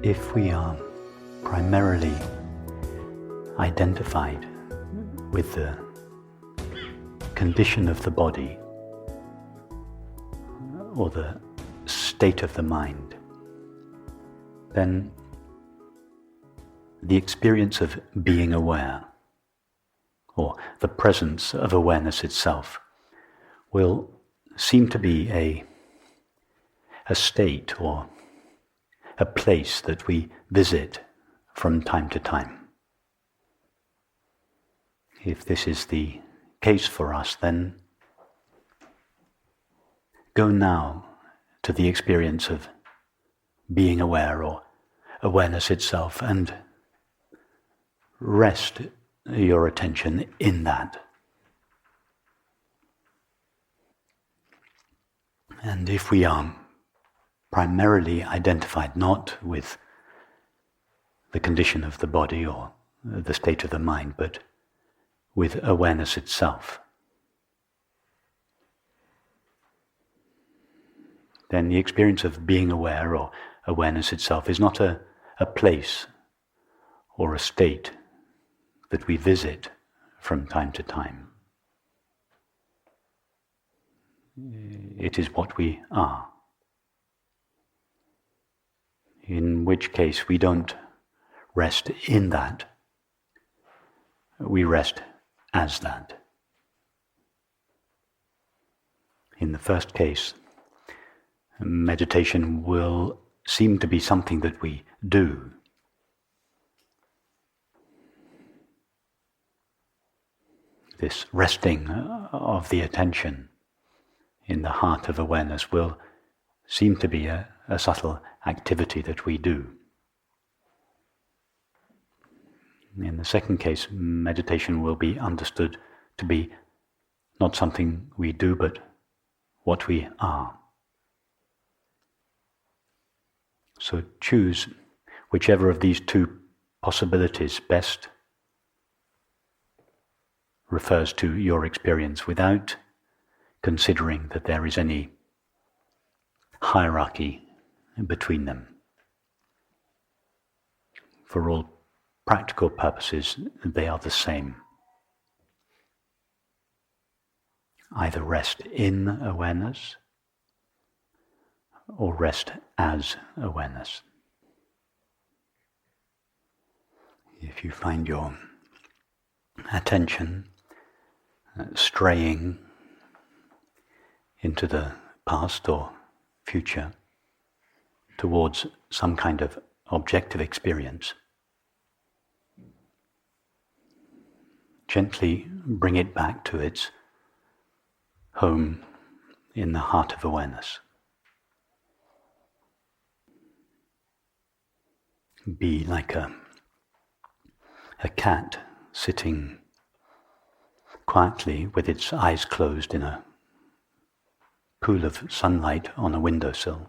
If we are primarily identified with the condition of the body or the state of the mind, then the experience of being aware, or the presence of awareness itself, will seem to be a state or a place that we visit from time to time. If this is the case for us, then go now to the experience of being aware or awareness itself and rest your attention in that. And if we are primarily identified not with the condition of the body or the state of the mind, but with awareness itself, then the experience of being aware or awareness itself is not a place or a state that we visit from time to time. It is what we are. In which case we don't rest in that, we rest as that. In the first case, meditation will seem to be something that we do. This resting of the attention in the heart of awareness will seem to be a subtle activity that we do. In the second case, meditation will be understood to be not something we do, but what we are. So choose whichever of these two possibilities best refers to your experience without considering that there is any hierarchy between them. For all practical purposes, they are the same. Either rest in awareness or rest as awareness. If you find your attention straying into the past or future towards some kind of objective experience, gently bring it back to its home in the heart of awareness. Be like a cat sitting quietly with its eyes closed in a pool of sunlight on a windowsill.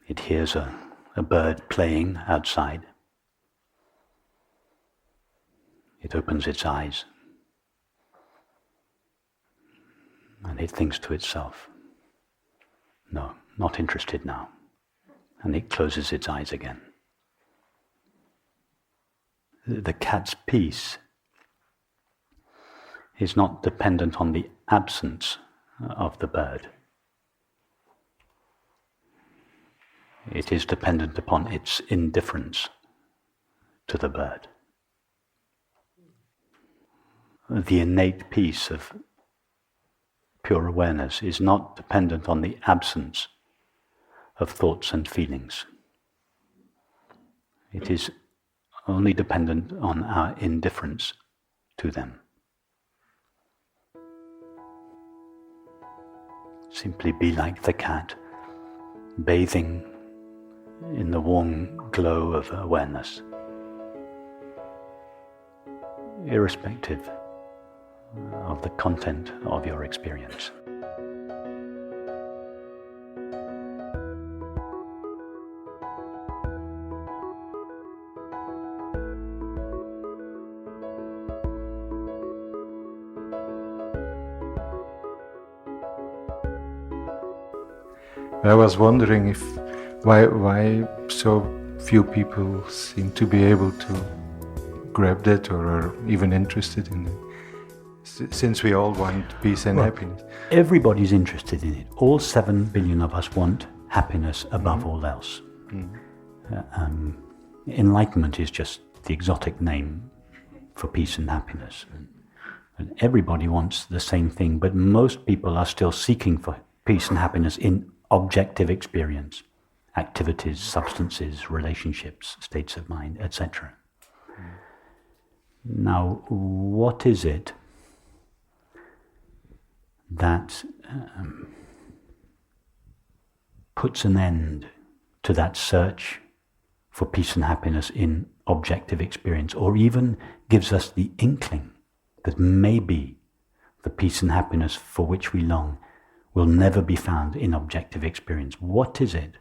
It hears a bird playing outside. It opens its eyes and it thinks to itself, "No, not interested now." And it closes its eyes again. The cat's peace is not dependent on the absence of the bird. It is dependent upon its indifference to the bird. The innate peace of pure awareness is not dependent on the absence of thoughts and feelings. It is only dependent on our indifference to them. Simply be like the cat, bathing in the warm glow of awareness, irrespective of the content of your experience. I was wondering why so few people seem to be able to grab that or are even interested in it, since we all want peace and happiness. Everybody's interested in it. All 7 billion of us want happiness above all else. Enlightenment is just the exotic name for peace and happiness. And everybody wants the same thing, but most people are still seeking for peace and happiness in objective experience, activities, substances, relationships, states of mind, etc. Now, what is it that puts an end to that search for peace and happiness in objective experience, or even gives us the inkling that maybe the peace and happiness for which we long will never be found in objective experience? What is it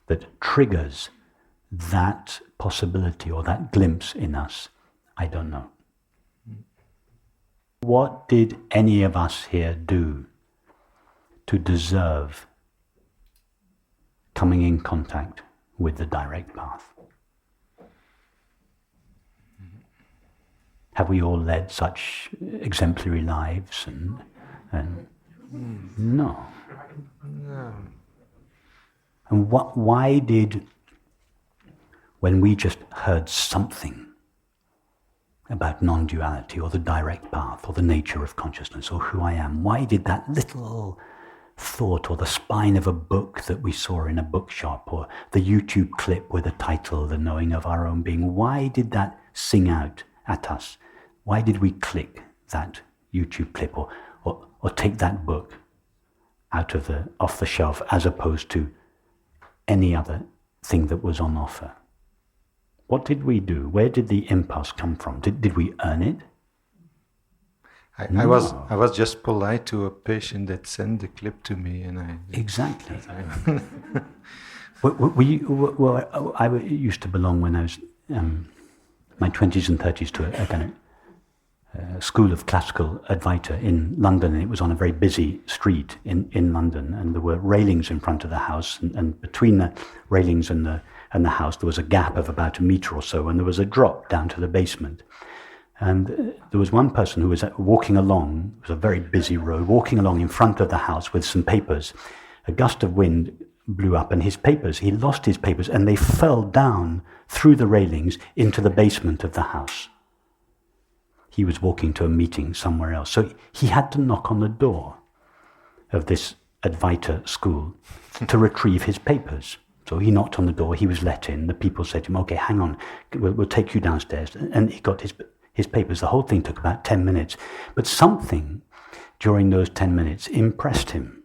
that triggers that possibility or that glimpse in us? I don't know. What did any of us here do to deserve coming in contact with the direct path? Have we all led such exemplary lives? And no. And why did, when we just heard something about non-duality or the direct path or the nature of consciousness or who I am, why did that little thought or the spine of a book that we saw in a bookshop or the YouTube clip with a title, The Knowing of Our Own Being, why did that sing out at us? Why did we click that YouTube clip or take that book out of off the shelf as opposed to any other thing that was on offer? What did we do? Where did the impulse come from? Did we earn it? I was just polite to a patient that sent the clip to me, and I exactly. I used to belong when I was my 20s and 30s to a kind of school of classical Advaita in London, and it was on a very busy street in London, and there were railings in front of the house, and between the railings and the house there was a gap of about a metre or so, and there was a drop down to the basement. And there was one person who was walking along, it was a very busy road, walking along in front of the house with some papers. A gust of wind blew up and he lost his papers, and they fell down through the railings into the basement of the house. He was walking to a meeting somewhere else, so he had to knock on the door of this Advaita school to retrieve his papers. So he knocked on the door, he was let in, the people said to him, okay, hang on, we'll take you downstairs. And he got his papers. The whole thing took about 10 minutes. But something during those 10 minutes impressed him.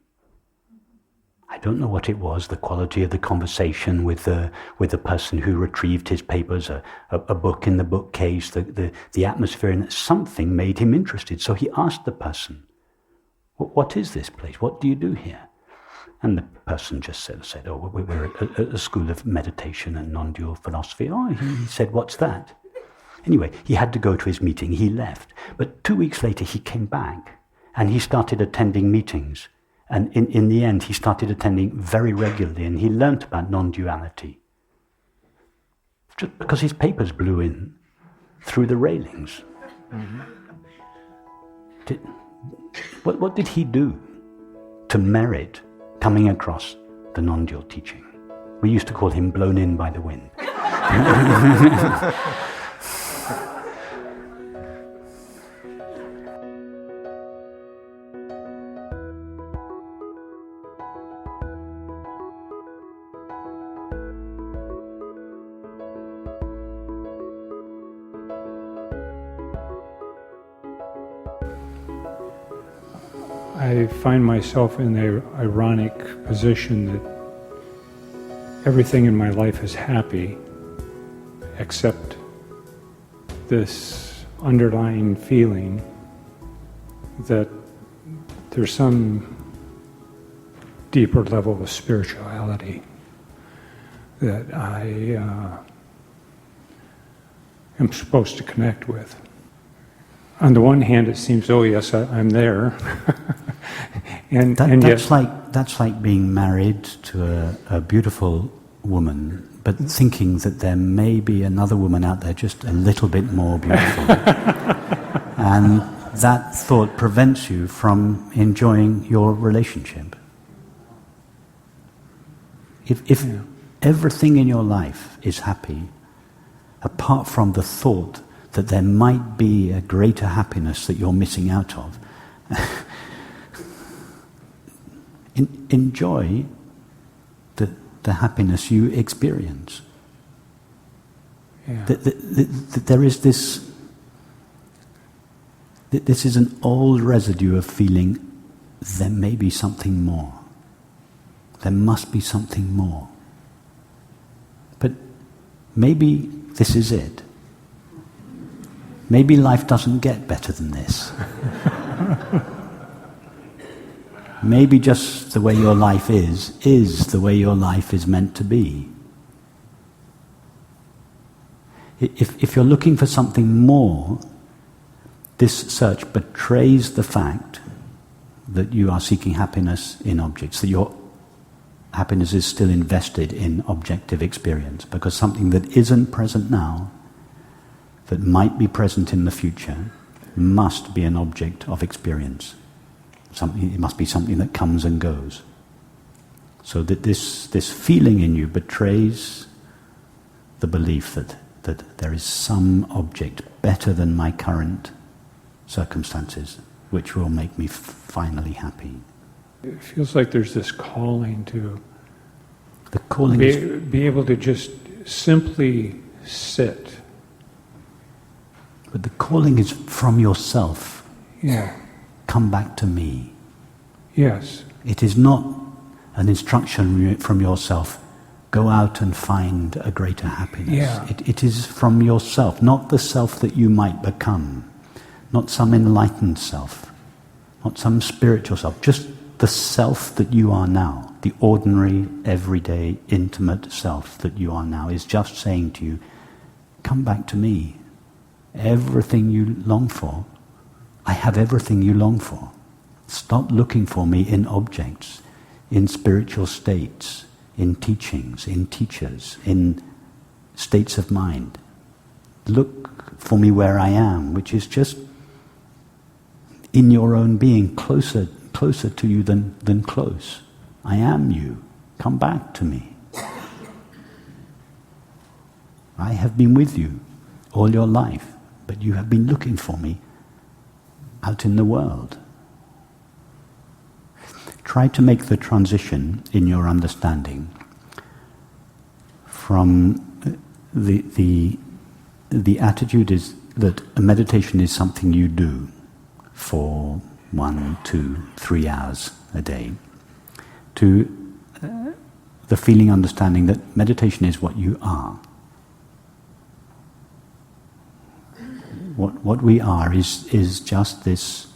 I don't know what it was, the quality of the conversation with the person who retrieved his papers, a book in the bookcase, the atmosphere, and something made him interested. So he asked the person, what is this place? What do you do here? And the person just said, oh, we're at a school of meditation and non-dual philosophy. Oh, he said, what's that? Anyway, he had to go to his meeting. He left. But 2 weeks later, he came back and he started attending meetings. And in the end, he started attending very regularly, and he learnt about non-duality. Just because his papers blew in through the railings. Mm-hmm. What did he do to merit coming across the non-dual teaching? We used to call him blown in by the wind. I find myself in the ironic position that everything in my life is happy except this underlying feeling that there's some deeper level of spirituality that I am supposed to connect with. On the one hand, it seems, oh yes, I'm there, and that's yet, that's like being married to a beautiful woman, but thinking that there may be another woman out there just a little bit more beautiful. And that thought prevents you from enjoying your relationship. If everything in your life is happy, apart from the thought that there might be a greater happiness that you're missing out of, enjoy the happiness you experience. Yeah. There is this is an old residue of feeling there may be something more. There must be something more. But maybe this is it. Maybe life doesn't get better than this. Maybe just the way your life is the way your life is meant to be. If you're looking for something more, this search betrays the fact that you are seeking happiness in objects, that your happiness is still invested in objective experience, because something that isn't present now, that might be present in the future, must be an object of experience. It must be something that comes and goes. So that this feeling in you betrays the belief that there is some object better than my current circumstances, which will make me finally happy. It feels like there's this calling to The calling is... be able to just simply sit. But the calling is from yourself. Yeah. Come back to me. Yes. It is not an instruction from yourself, go out and find a greater happiness. Yeah. It is from yourself, not the self that you might become, not some enlightened self, not some spiritual self, just the self that you are now, the ordinary, everyday, intimate self that you are now is just saying to you, come back to me. Everything you long for, I have everything you long for. Stop looking for me in objects, in spiritual states, in teachings, in teachers, in states of mind. Look for me where I am, which is just in your own being, closer to you than close. I am you. Come back to me. I have been with you all your life, but you have been looking for me out in the world. Try to make the transition in your understanding from the attitude is that a meditation is something you do for 1, 2, 3 hours a day, to the feeling understanding that meditation is what you are. What we are is just this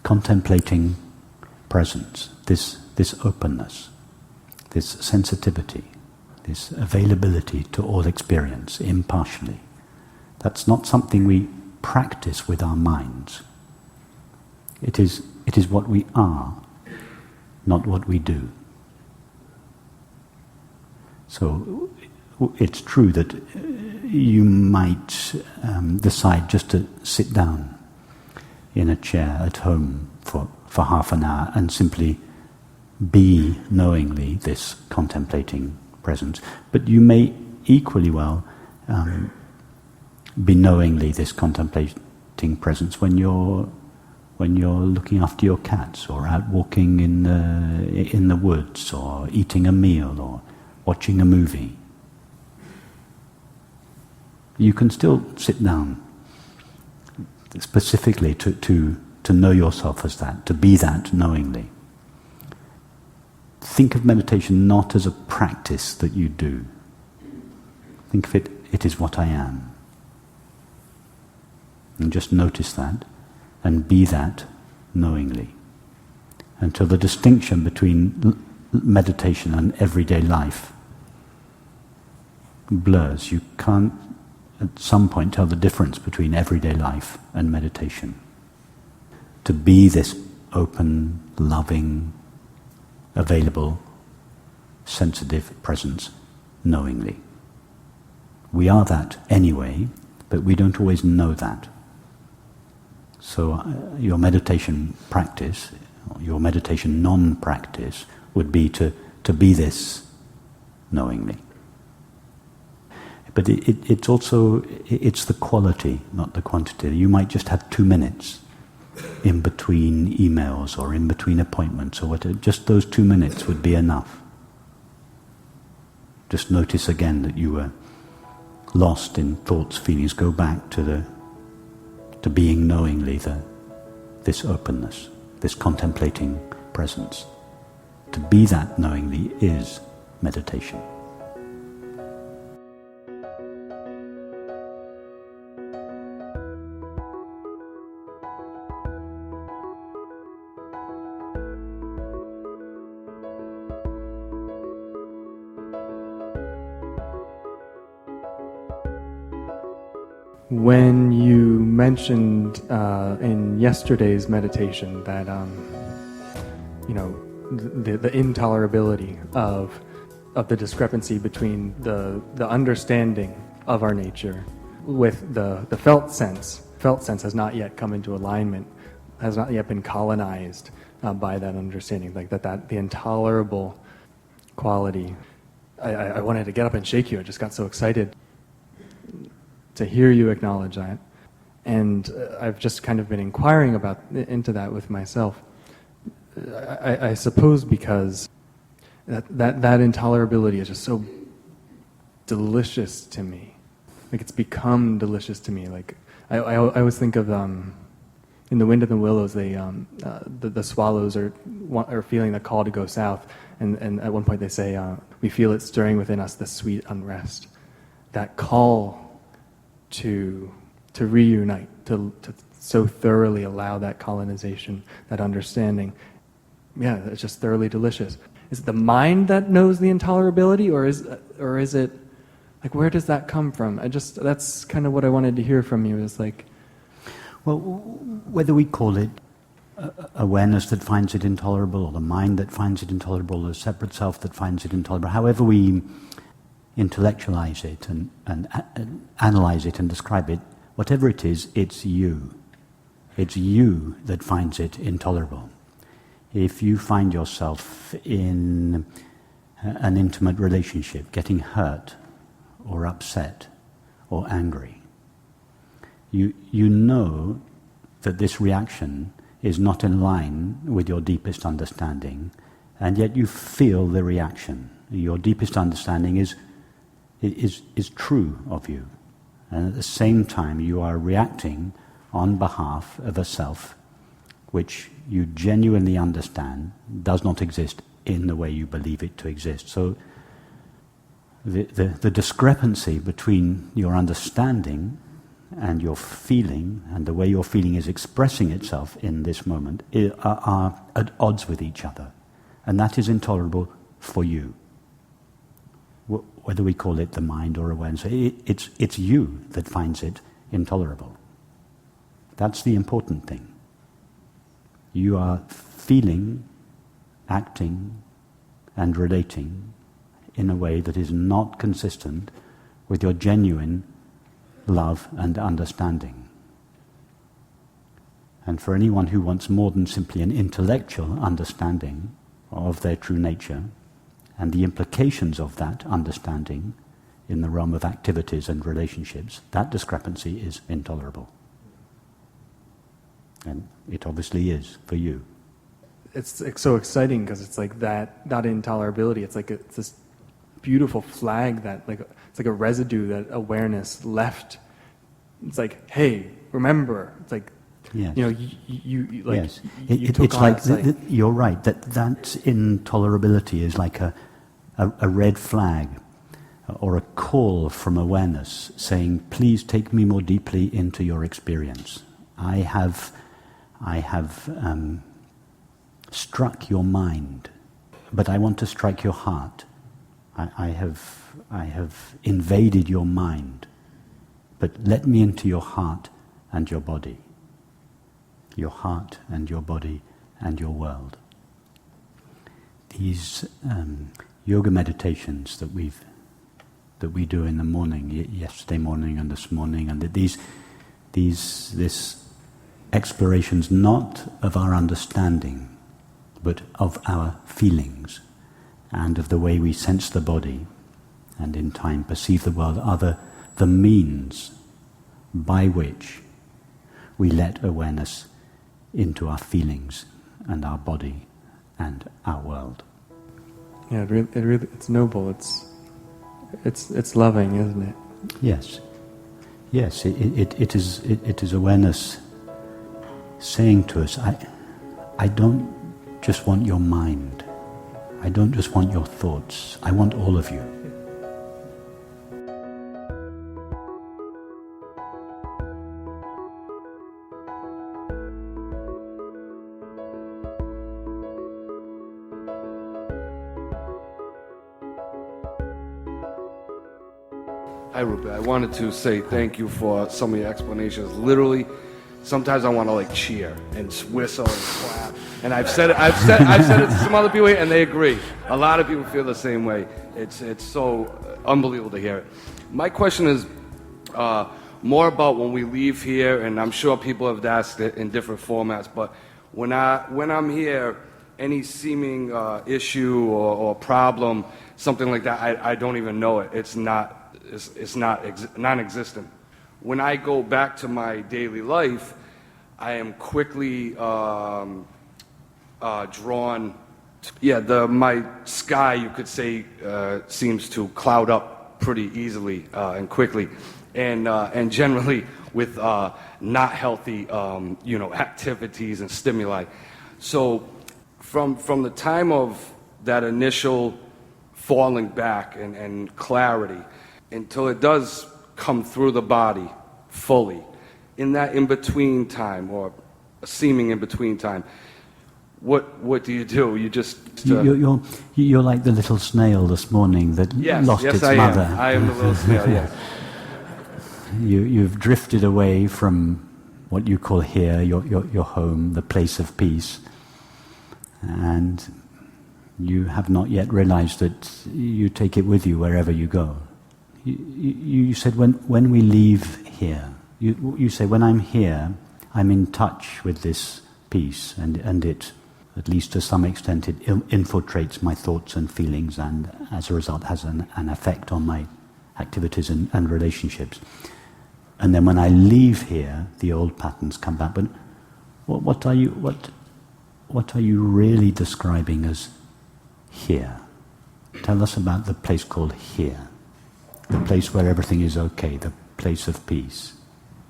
contemplating presence, this openness, this sensitivity, this availability to all experience impartially. That's not something we practice with our minds. It is what we are, not what we do. So it's true that you might decide just to sit down in a chair at home for half an hour and simply be knowingly this contemplating presence. But you may equally well be knowingly this contemplating presence when you're looking after your cats, or out walking in the woods, or eating a meal, or watching a movie. You can still sit down specifically to know yourself as that, to be that knowingly. Think of meditation not as a practice that you do. Think of it is what I am. And just notice that, and be that knowingly. Until the distinction between meditation and everyday life blurs. You can't at some point tell the difference between everyday life and meditation. To be this open, loving, available, sensitive presence knowingly. We are that anyway, but we don't always know that. So your meditation practice, your meditation non-practice, would be to be this knowingly. But it's also, it's the quality, not the quantity. You might just have 2 minutes in between emails or in between appointments or whatever. Just those 2 minutes would be enough. Just notice again that you were lost in thoughts, feelings. Go back to being knowingly this openness, this contemplating presence. To be that knowingly is meditation. When you mentioned in yesterday's meditation that the intolerability of the discrepancy between the understanding of our nature with the felt sense has not yet come into alignment, has not yet been colonized by that understanding, like that the intolerable quality. I wanted to get up and shake you. I just got so excited to hear you acknowledge that, and I've just kind of been inquiring into that with myself. I suppose because that intolerability is just so delicious to me. Like it's become delicious to me. Like I always think of in The Wind and the Willows, the swallows are feeling the call to go south, and at one point they say, "We feel it stirring within us the sweet unrest." That call to reunite, to so thoroughly allow that colonization, that understanding. Yeah, it's just thoroughly delicious. Is it the mind that knows the intolerability, or is it like, where does that come from? That's kind of what I wanted to hear from you. Is like, well, whether we call it awareness that finds it intolerable, or the mind that finds it intolerable, or the separate self that finds it intolerable, however we intellectualize it and analyze it and describe it, whatever it is, it's you. It's you that finds it intolerable. If you find yourself in an intimate relationship getting hurt or upset or angry, you know that this reaction is not in line with your deepest understanding, and yet you feel the reaction. Your deepest understanding is true of you, and at the same time you are reacting on behalf of a self which you genuinely understand does not exist in the way you believe it to exist. So the discrepancy between your understanding and your feeling, and the way your feeling is expressing itself in this moment, are at odds with each other, and that is intolerable for you. Whether we call it the mind or awareness, it's you that finds it intolerable. That's the important thing. You are feeling, acting, and relating in a way that is not consistent with your genuine love and understanding. And for anyone who wants more than simply an intellectual understanding of their true nature, and the implications of that understanding in the realm of activities and relationships, that discrepancy is intolerable. And it obviously is for you. it's so exciting because it's like that intolerability. It's like it's this beautiful flag that it's like a residue that awareness left. It's like, hey, remember. It's like, yes. you like yes. you It's took on like it. you're right. That intolerability is like a red flag or a call from awareness saying, please take me more deeply into your experience. I have struck your mind, but I want to strike your heart. I have invaded your mind, but let me into your heart and your body. Your heart and your body and your world. these yoga meditations that we do in the morning, yesterday morning and this morning, and this explorations not of our understanding, but of our feelings and of the way we sense the body and in time perceive the world are the means by which we let awareness into our feelings and our body and our world. Yeah, it's noble. It's loving, isn't it? Yes. It is awareness saying to us, I don't just want your mind. I don't just want your thoughts. I want all of you. Hi, Rupert. I wanted to say thank you for some of your explanations. Literally, sometimes I want to like cheer and whistle and clap. And I've said it to some other people, and they agree. A lot of people feel the same way. It's so unbelievable to hear it. My question is more about when we leave here, and I'm sure people have asked it in different formats. But when I'm here, any seeming issue or problem, something like that, I don't even know it. It's non-existent. When I go back to my daily life, I am quickly drawn. My sky, you could say, seems to cloud up pretty easily and quickly, and generally with not healthy, activities and stimuli. So, from the time of that initial falling back and clarity, until it does come through the body fully, in that in-between time, or a seeming in-between time, what do you do? You just... You're like the little snail this morning that lost its mother. Yes, I am the little snail, yes. You've drifted away from what you call here, your home, the place of peace, and you have not yet realized that you take it with you wherever you go. You said when we leave here, you say when I'm here, I'm in touch with this peace, and it, at least to some extent, it infiltrates my thoughts and feelings, and as a result has an effect on my activities and relationships. And then when I leave here, the old patterns come back. But what are you really describing as here? Tell us about the place called here. The place where everything is okay, the place of peace.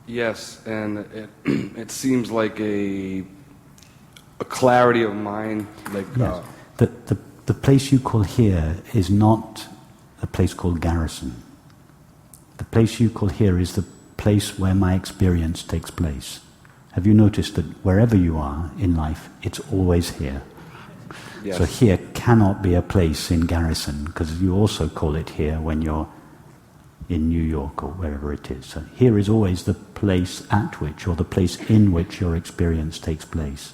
Yes, and it seems like a clarity of mind. Like yes. The place you call here is not a place called Garrison. The place you call here is the place where my experience takes place. Have you noticed that wherever you are in life, it's always here? Yes. So here cannot be a place in Garrison, because you also call it here when you're in New York or wherever it is. So here is always the place at which, or the place in which your experience takes place.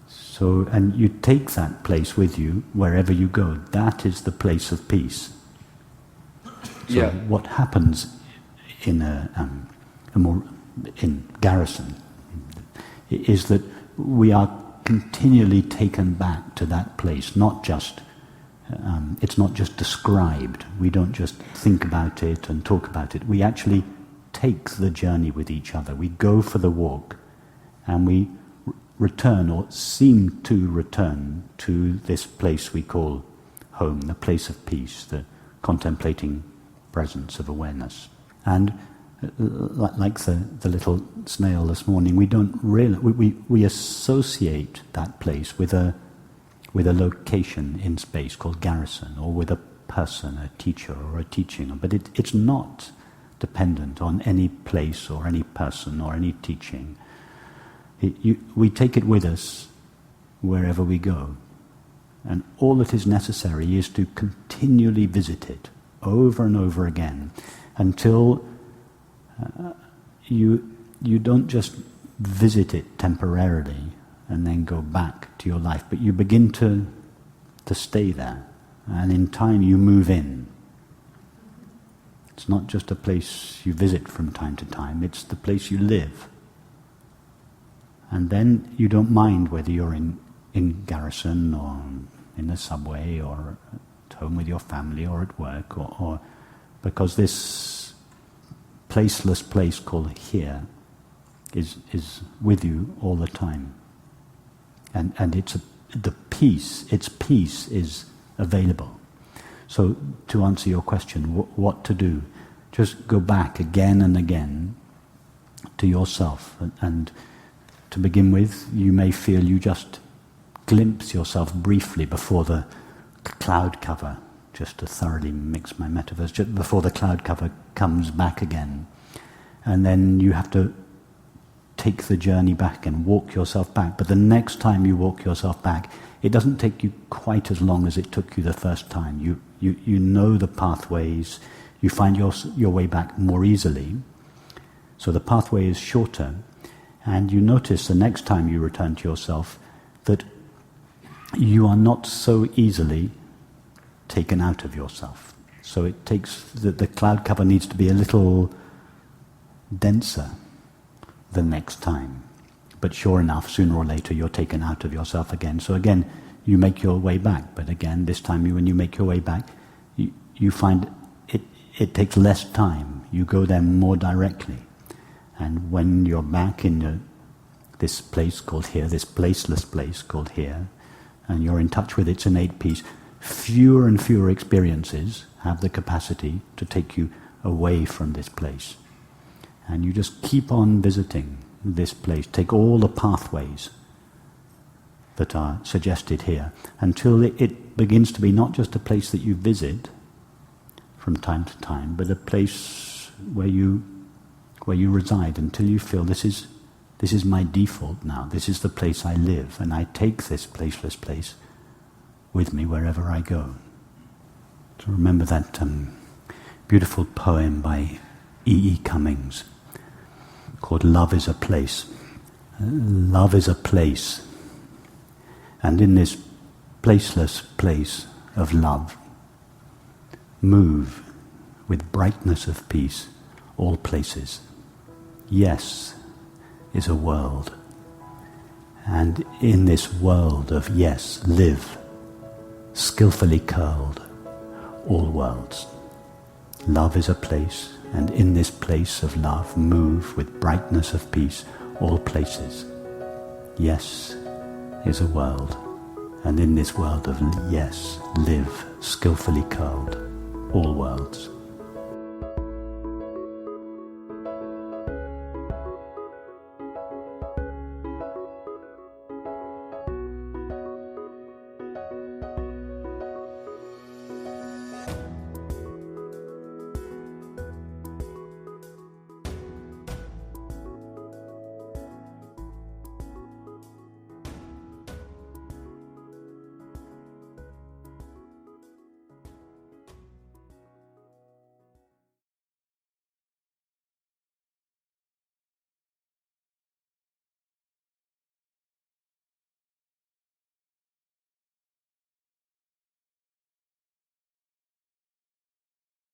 So, and you take that place with you wherever you go. That is the place of peace. So what happens in in Garrison is that we are continually taken back to that place, not just it's not just described. We don't just think about it and talk about it. We actually take the journey with each other. We go for the walk, and we return, or seem to return, to this place we call home, the place of peace, the contemplating presence of awareness. And like the little snail this morning, we don't really we associate that place with a location in space called Garrison, or with a person, a teacher, or a teaching. But it's not dependent on any place or any person or any teaching. We take it with us wherever we go. And all that is necessary is to continually visit it over and over again until you don't just visit it temporarily and then go back to your life, but you begin to to stay there. And in time you move in. It's not just a place you visit from time to time, it's the place you live. And then you don't mind whether you're in garrison or in the subway or at home with your family or at work, or because this placeless place called here is with you all the time. And its peace is available. So to answer your question, what to do? Just go back again and again to yourself. And to begin with, you may feel you just glimpse yourself briefly before the cloud cover, just to thoroughly mix my metaphors, just before the cloud cover comes back again. And then you have to take the journey back and walk yourself back. But the next time you walk yourself back, it doesn't take you quite as long as it took you the first time. You know the pathways, you find your way back more easily. So the pathway is shorter, and you notice the next time you return to yourself that you are not so easily taken out of yourself. So it takes, the cloud cover needs to be a little denser the next time. But sure enough, sooner or later you're taken out of yourself again. So again, you make your way back. But again, this time when you make your way back, you find it takes less time. You go there more directly. And when you're back in this place called here, this placeless place called here, and you're in touch with its innate peace, fewer and fewer experiences have the capacity to take you away from this place. And you just keep on visiting this place. Take all the pathways that are suggested here until it begins to be not just a place that you visit from time to time, but a place where you reside, until you feel this is my default now. This is the place I live, and I take this placeless place with me wherever I go. So remember that beautiful poem by E. Cummings called "Love is a Place." Love is a place, and in this placeless place of love, move with brightness of peace all places. Yes is a world, and in this world of yes, live, skillfully curled, all worlds. Love is a place, and in this place of love, move with brightness of peace all places. Yes is a world, and in this world of yes, live, skillfully curled, all worlds.